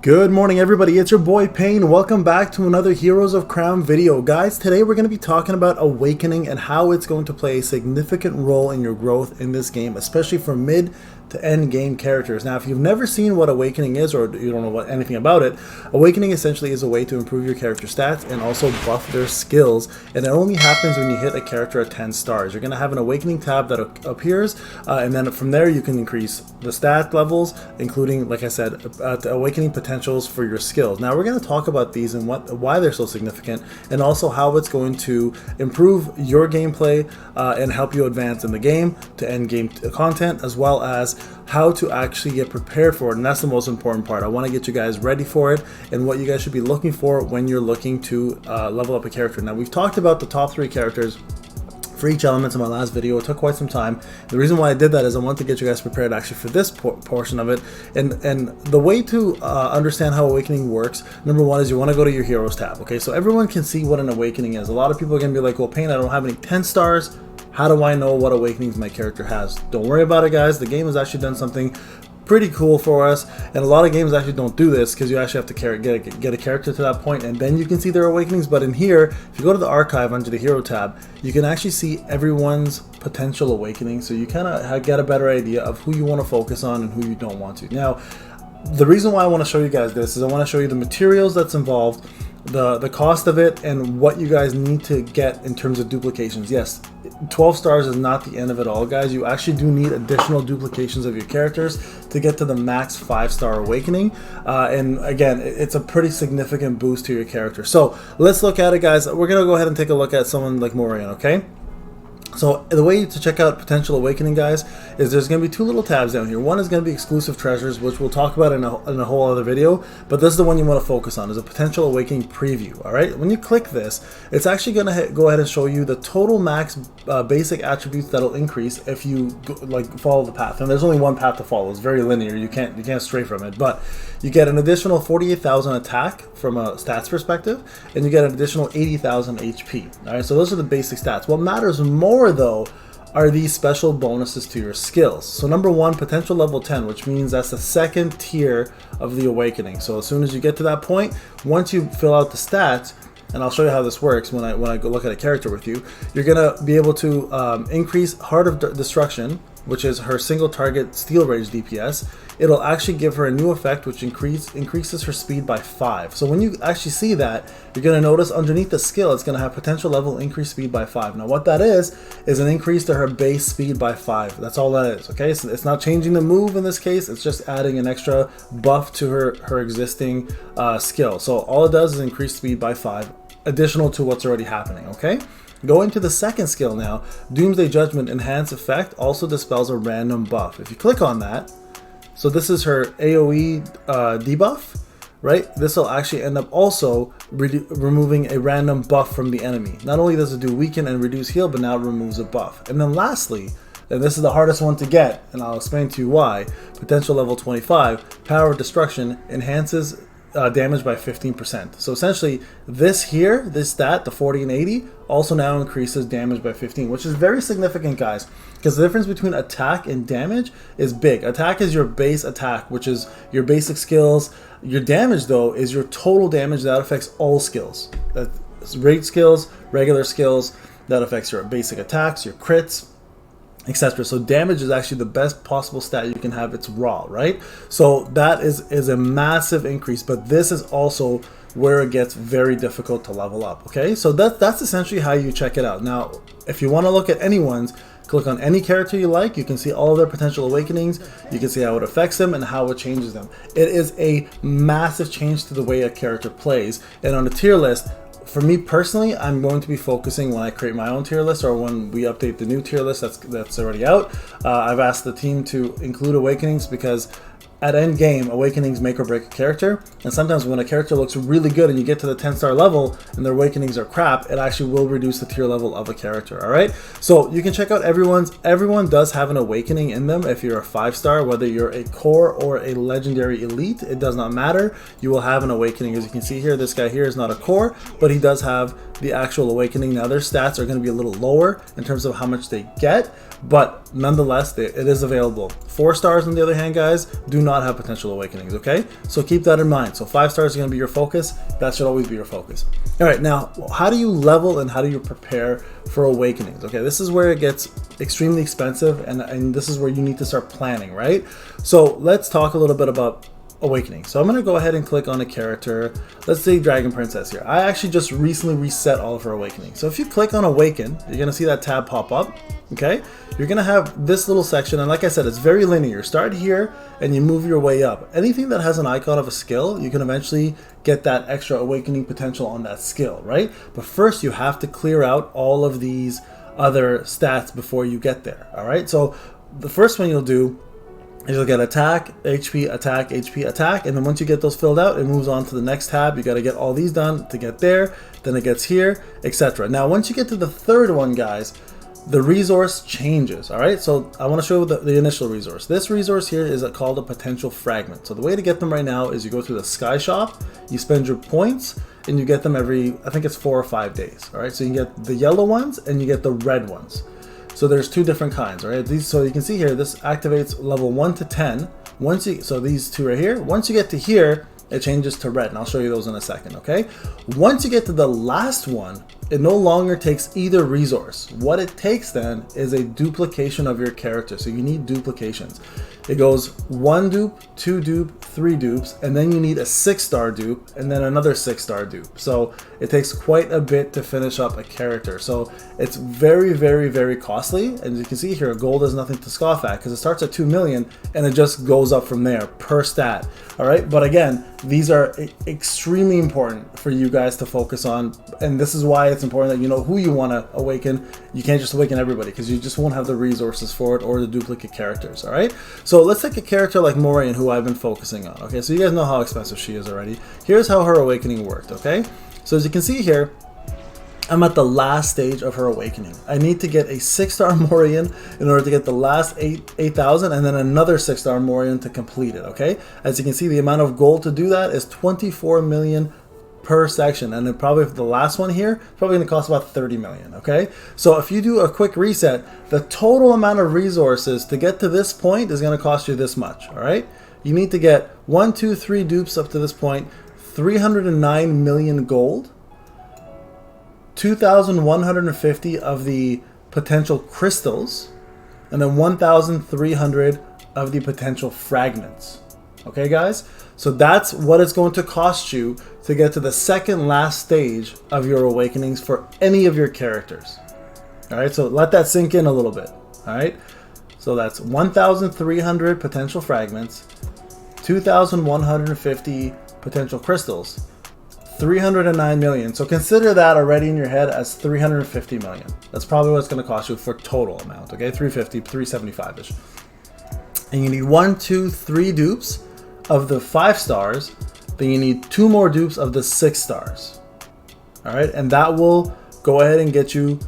Good morning everybody, it's your boy Payne. Welcome back to another Heroes of Crown video. Guys, today we're going to be talking about Awakening and how it's going to play a significant role in your growth in this game, especially for mid to end game characters. Now, if you've never seen what Awakening is or you don't know anything about it, Awakening essentially is a way to improve your character stats and also buff their skills, and it only happens when you hit a character at 10 stars. You're going to have an Awakening tab that appears, and then from there you can increase the stat levels, including, like I said, the Awakening potentials for your skills. Now we're going to talk about these and why they're so significant, and also how it's going to improve your gameplay and help you advance in the game to end game content, as well as how to actually get prepared for it. And that's the most important part. I want to get you guys ready for it and what you guys should be looking for when you're looking to level up a character. Now, we've talked about the top 3 characters for each element in my last video. It took quite some time. The reason why I did that is I want to get you guys prepared actually for this portion of it. And the way to understand how Awakening works, number one, is you want to go to your Heroes tab. Okay, so everyone can see what an Awakening is. A lot of people are going to be like, well, Payne, I don't have any 10 stars. How do I know what Awakenings my character has? Don't worry about it, guys. The game has actually done something pretty cool for us, and a lot of games actually don't do this because you actually have to get a character to that point, and then you can see their Awakenings. But in here, if you go to the archive under the Hero tab, you can actually see everyone's potential Awakening, so you kind of get a better idea of who you want to focus on and who you don't want to. Now, the reason why I want to show you guys this is I want to show you the materials that's involved, the cost of it, and what you guys need to get in terms of duplications. Yes, 12 stars is not the end of it all, guys. You actually do need additional duplications of your characters to get to the max 5-star Awakening, and again, it's a pretty significant boost to your character. So let's look at it, guys. We're gonna go ahead and take a look at someone like Morian, okay? So the way to check out potential Awakening, guys, is there's going to be 2 little tabs down here. One is going to be exclusive treasures, which we'll talk about in a whole other video, but this is the one you want to focus on, is a potential Awakening preview. All right, when you click this, it's actually going to go ahead and show you the total max basic attributes that'll increase if you follow the path. And there's only one path to follow. It's very linear. You can't stray from it, but you get an additional 48,000 attack from a stats perspective, and you get an additional 80,000 HP. All right, so those are the basic stats. What matters more, though, are these special bonuses to your skills. So number 1, potential level 10, which means that's the second tier of the Awakening. So as soon as you get to that point, once you fill out the stats, and I'll show you how this works when I go look at a character with you, you're gonna be able to increase Heart of Destruction, which is her single target Steel Rage DPS. It'll actually give her a new effect which increases her speed by 5. So when you actually see that, you're going to notice underneath the skill it's going to have potential level increase speed by 5. Now what that is an increase to her base speed by 5. That's all that is, okay? So it's not changing the move in this case, it's just adding an extra buff to her existing skill. So all it does is increase speed by 5, additional to what's already happening, okay? Going to the second skill now, Doomsday Judgment Enhanced Effect also dispels a random buff. If you click on that, so this is her AoE debuff, right? This will actually end up also removing a random buff from the enemy. Not only does it do weaken and reduce heal, but now it removes a buff. And then lastly, and this is the hardest one to get, and I'll explain to you why, potential level 25, Power of Destruction enhances damage by 15%. So essentially this stat, the 40 and 80, also now increases damage by 15, which is very significant, guys, because the difference between attack and damage is big. Attack is your base attack, which is your basic skills. Your damage, though, is your total damage that affects all skills. That's rate skills, regular skills, that affects your basic attacks, your crits, etc. So damage is actually the best possible stat you can have. It's raw, right? So that is a massive increase, but this is also where it gets very difficult to level up, okay? So that's essentially how you check it out. Now, if you want to look at anyone's, click on any character you like. You can see all of their potential Awakenings. You can see how it affects them and how it changes them. It is a massive change to the way a character plays. And on a tier list, for me personally, I'm going to be focusing when I create my own tier list or when we update the new tier list that's already out. I've asked the team to include Awakenings because at end game, Awakenings make or break a character, and sometimes when a character looks really good and you get to the 10-star level and their Awakenings are crap, it actually will reduce the tier level of a character. All right, so you can check out everyone does have an Awakening in them. If you're a 5-star, whether you're a core or a legendary elite, it does not matter, you will have an Awakening. As you can see here, this guy here is not a core, but he does have the actual awakening. Now their stats are going to be a little lower in terms of how much they get, but nonetheless it is available. 4 stars on the other hand, guys, do not have potential awakenings, okay? So keep that in mind. So 5 stars is going to be your focus. That should always be your focus. All right, now how do you level and how do you prepare for awakenings? Okay, this is where it gets extremely expensive, and this is where you need to start planning, right? So let's talk a little bit about awakening. So I'm going to go ahead and click on a character. Let's say Dragon Princess here. I actually just recently reset all of her awakening. So if you click on awaken, you're going to see that tab pop up. Okay, you're going to have this little section, and like I said, it's very linear. Start here and you move your way up. Anything that has an icon of a skill, you can eventually get that extra awakening potential on that skill, right? But first you have to clear out all of these other stats before you get there. All right, so the first one you'll do, you'll get attack, HP, attack, HP, attack, and then once you get those filled out, it moves on to the next tab. You got to get all these done to get there, then it gets here, etc. Now, once you get to the third one, guys, the resource changes. All right, so I want to show the initial resource. This resource here is called a potential fragment. So the way to get them right now is you go through the Sky Shop, you spend your points, and you get them every, I think it's 4 or 5 days. All right, so you get the yellow ones and you get the red ones. So there's 2 different kinds, right? These, so you can see here, this activates level 1 to 10. So these 2 right here, once you get to here, it changes to red, and I'll show you those in a second, okay? Once you get to the last one, it no longer takes either resource. What it takes then is a duplication of your character. So you need duplications. It goes 1 dupe, 2 dupe, 3 dupes, and then you need a 6-star dupe, and then another 6-star dupe. So it takes quite a bit to finish up a character. So it's very, very, very costly. And you can see here, gold is nothing to scoff at because it starts at 2 million and it just goes up from there per stat. All right, but again, these are extremely important for you guys to focus on, and this is why it's important that you know who you want to awaken. You can't just awaken everybody because you just won't have the resources for it or the duplicate characters. All right, so let's take a character like Moraine, who I've been focusing on. Okay, so you guys know how expensive she is already. Here's how her awakening worked. Okay, so as you can see here, I'm at the last stage of her awakening. I need to get a 6-star Moraine in order to get the last 8,000 and then another 6-star Moraine to complete it, okay? As you can see, the amount of gold to do that is 24 million per section, and then probably for the last one here, probably gonna cost about 30 million, okay? So if you do a quick reset, the total amount of resources to get to this point is gonna cost you this much, all right? You need to get 1, 2, 3 dupes up to this point, 309 million gold, 2,150 of the potential crystals, and then 1,300 of the potential fragments. Okay, guys? So that's what it's going to cost you to get to the second last stage of your awakenings for any of your characters. All right, so let that sink in a little bit. All right, so that's 1,300 potential fragments, 2,150 potential crystals, 309 million. So consider that already in your head as 350 million. That's probably what it's going to cost you for total amount. Okay, 350, 375-ish. And you need 1, 2, 3 dupes of the 5 stars. Then you need 2 more dupes of the 6 stars. All right, and that will go ahead and get you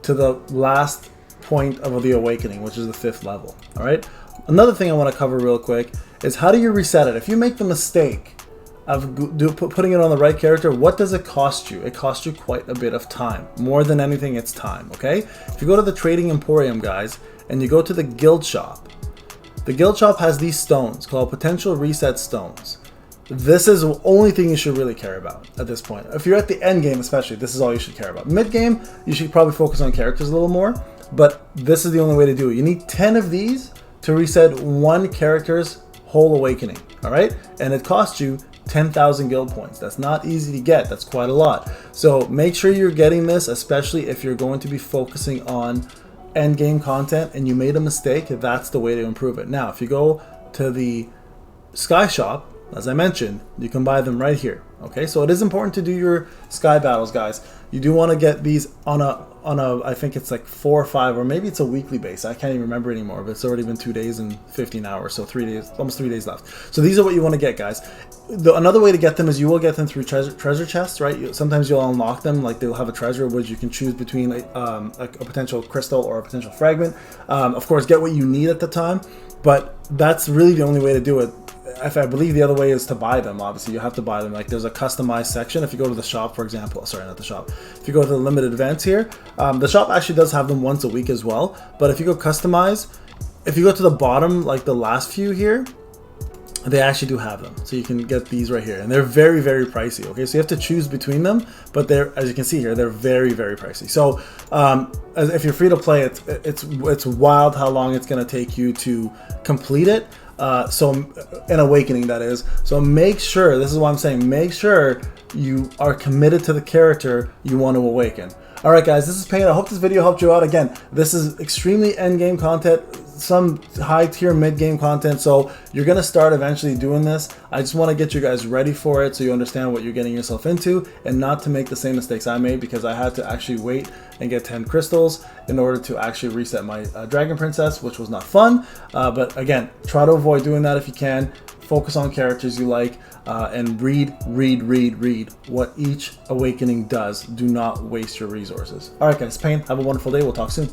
to the last point of the awakening, which is the 5th level. All right. Another thing I want to cover real quick is how do you reset it? If you make the mistake of putting it on the right character, what does it cost you? It costs you quite a bit of time. More than anything, it's time, okay? If you go to the Trading Emporium, guys, and you go to the Guild Shop, the Guild Shop has these stones called Potential Reset Stones. This is the only thing you should really care about at this point. If you're at the end game especially, this is all you should care about. Mid game, you should probably focus on characters a little more, but this is the only way to do it. You need 10 of these to reset one character's whole awakening, all right? And it costs you 10,000 guild points. That's not easy to get. That's quite a lot. So make sure you're getting this, especially if you're going to be focusing on end game content and you made a mistake. That's the way to improve it. Now, if you go to the Sky Shop, as I mentioned, you can buy them right here. Okay, so it is important to do your sky battles, guys. You do want to get these on a I think it's like 4 or 5, or maybe it's a weekly base. I can't even remember anymore, but it's already been 2 days and 15 hours, so 3 days, almost 3 days left. So these are what you want to get, guys. Another way to get them is you will get them through treasure chests, right? Sometimes you'll unlock them, like they'll have a treasure which you can choose between a potential crystal or a potential fragment. Of course, get what you need at the time, but that's really the only way to do it. if I believe the other way is to buy them. Obviously, you have to buy them. Like there's a customized section. If you go to the shop, for example, sorry, not the shop. If you go to the limited events here, the shop actually does have them once a week as well. But if you go customize, if you go to the bottom, like the last few here, they actually do have them. So you can get these right here, and they're very, very pricey. Okay, so you have to choose between them, but they're, as you can see here, they're very, very pricey. So if you're free to play, it's wild how long it's going to take you to complete it. So an awakening, that is. So make sure, this is what I'm saying, make sure you are committed to the character you want to awaken. All right, guys, this is Payne. I hope this video helped you out. Again, this is extremely end game content, some high tier mid game content, so you're gonna start eventually doing this. I just want to get you guys ready for it so you understand what you're getting yourself into, and not to make the same mistakes I made, because I had to actually wait and get 10 crystals in order to actually reset my dragon princess, which was not fun. But again, try to avoid doing that if you can. Focus on characters you like, and read what each awakening does. Do not waste your resources. All right, guys, Payne, have a wonderful day. We'll talk soon.